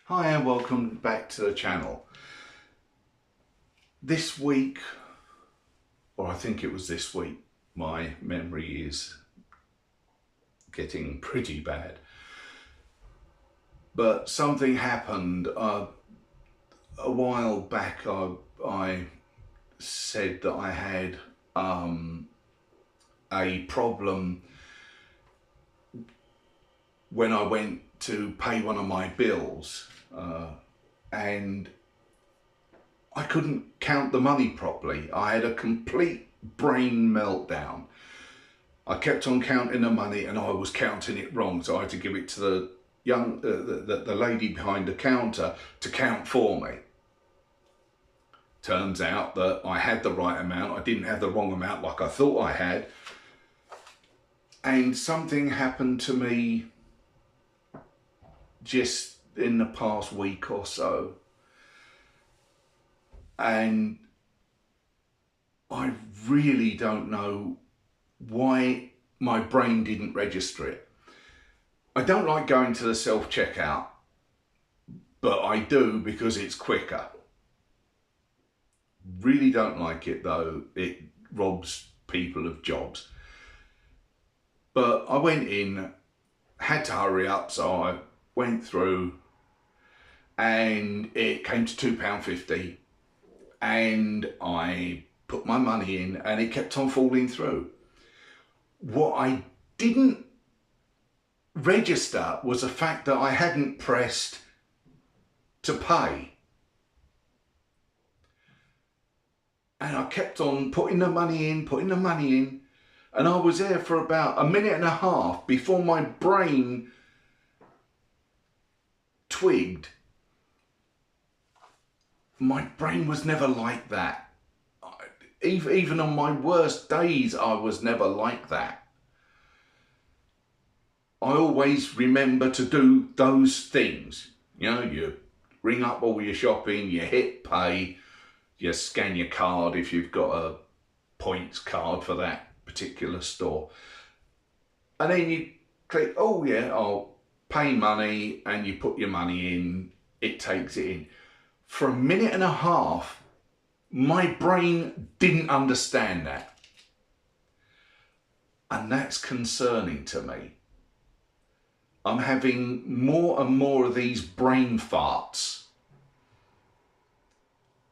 Hi and welcome back to the channel. This week, or I think it was this week, my memory is getting pretty bad. But something happened a while back. I said that I had a problem when I went to pay one of my bills, and I couldn't count the money properly. I had a complete brain meltdown. I kept on counting the money and I was counting it wrong, so I had to give it to the lady behind the counter to count for me. Turns out that I had the right amount. I didn't have the wrong amount like I thought I had. And something happened to me just in the past week or so. And I really don't know why my brain didn't register it. I don't like going to the self-checkout, but I do because it's quicker. Really don't like it though. It robs people of jobs. But I went in, had to hurry up, so I went through and it came to £2.50 and I put my money in and it kept on falling through. What I didn't register was the fact that I hadn't pressed to pay. And I kept on putting the money in, and I was there for about a minute and a half before my brain twigged. My brain was never like that. Even on my worst days, I was never like that. I always remember to do those things. You know, you ring up all your shopping, you hit pay, you scan your card if you've got a points card for that particular store. And then you click, oh yeah, I'll pay money, and you put your money in, it takes it in. For a minute and a half, my brain didn't understand that. And that's concerning to me. I'm having more and more of these brain farts.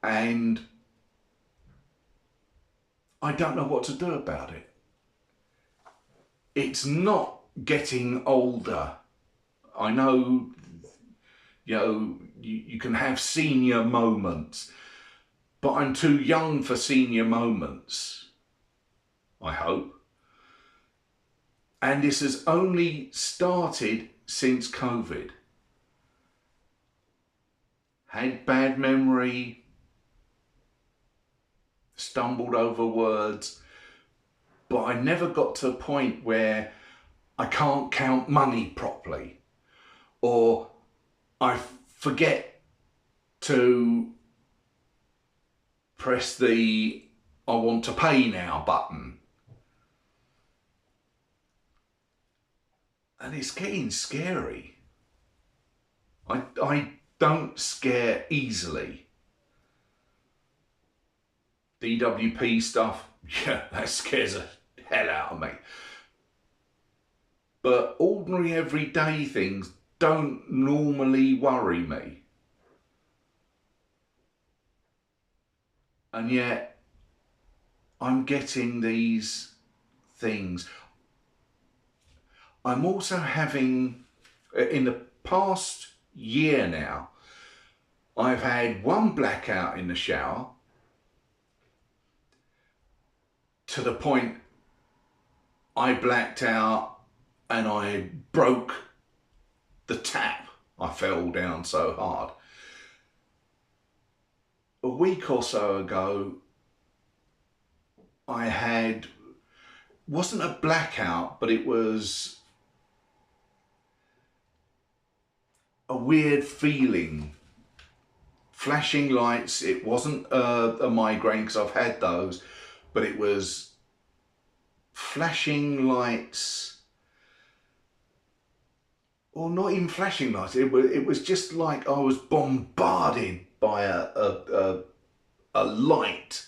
And I don't know what to do about it. It's not getting older. I know, you can have senior moments, but I'm too young for senior moments, I hope. And this has only started since COVID. Had bad memory, stumbled over words, but I never got to a point where I can't count money properly, or I forget to press the I want to pay now button. And it's getting scary. I don't scare easily. DWP stuff, yeah, that scares the hell out of me. But ordinary everyday things don't normally worry me. And yet I'm getting these things. I'm also having, in the past year now, I've had one blackout in the shower, to the point I blacked out and I broke the tap. I fell down so hard. A week or so ago, I had, wasn't a blackout, but it was a weird feeling. Flashing lights, it wasn't a migraine because I've had those, but it was flashing lights or not even flashing lights. It was just like I was bombarded by a light.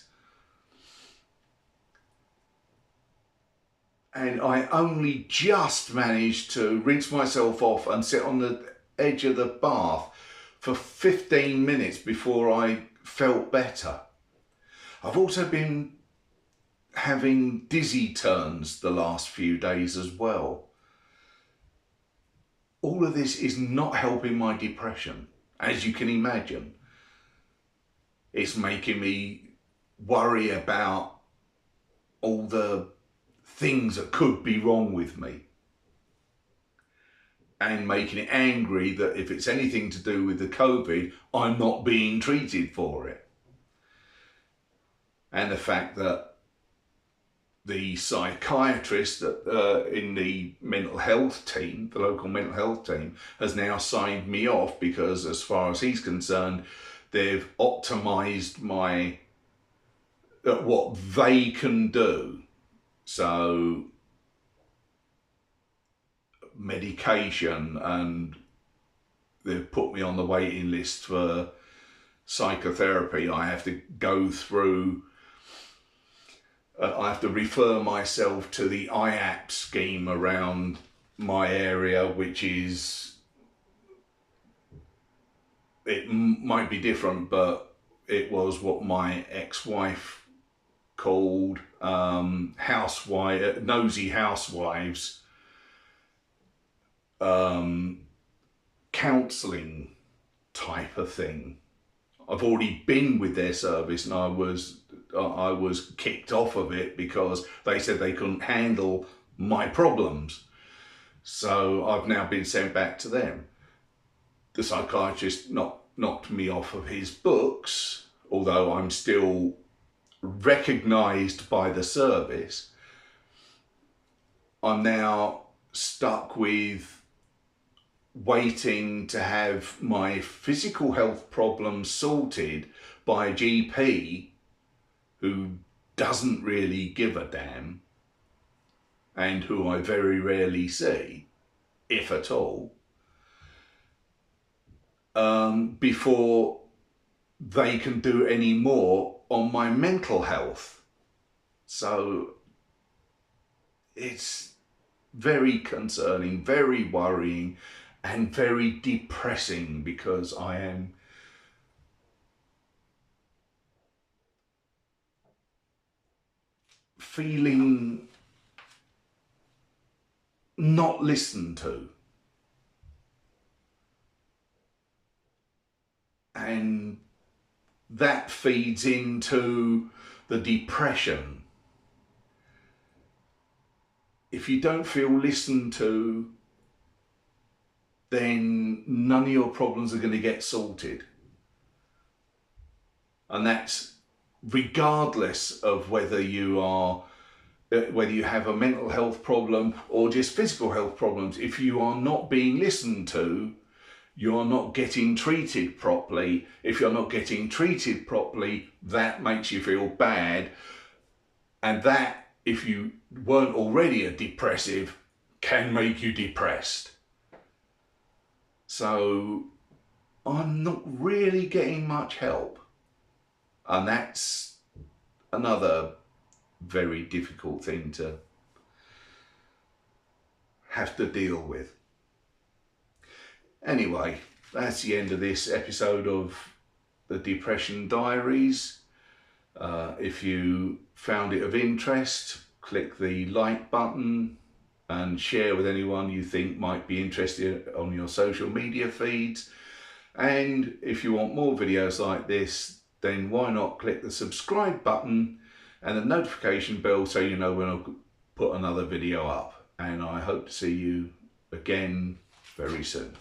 And I only just managed to rinse myself off and sit on the edge of the bath for 15 minutes before I felt better. I've also been having dizzy turns the last few days as well. All of this is not helping my depression, as you can imagine. It's making me worry about all the things that could be wrong with me, and making it angry that if it's anything to do with the COVID, I'm not being treated for it. And the fact that the psychiatrist that, in the mental health team, the local mental health team, has now signed me off because, as far as he's concerned, they've optimised my what they can do. So medication, and they've put me on the waiting list for psychotherapy. I have to go through, I have to refer myself to the IAP scheme around my area, which is, it might be different, but it was what my ex-wife called nosy housewives counselling type of thing. I've already been with their service, and I was kicked off of it because they said they couldn't handle my problems. So I've now been sent back to them. The psychiatrist knocked me off of his books, although I'm still recognised by the service. I'm now stuck with waiting to have my physical health problems sorted by a GP who doesn't really give a damn, and who I very rarely see, if at all, before they can do any more on my mental health. So it's very concerning, very worrying, and very depressing, because I am feeling not listened to. And that feeds into the depression. If you don't feel listened to, then none of your problems are going to get sorted. And that's regardless of whether you have a mental health problem or just physical health problems. If you are not being listened to, you're not getting treated properly. If you're not getting treated properly, that makes you feel bad. And that, if you weren't already a depressive, can make you depressed. So I'm not really getting much help. And that's another very difficult thing to have to deal with. Anyway, that's the end of this episode of the Depression Diaries. If you found it of interest, click the like button and share with anyone you think might be interested on your social media feeds. And if you want more videos like this, then why not click the subscribe button and the notification bell so you know when I put another video up. And I hope to see you again very soon.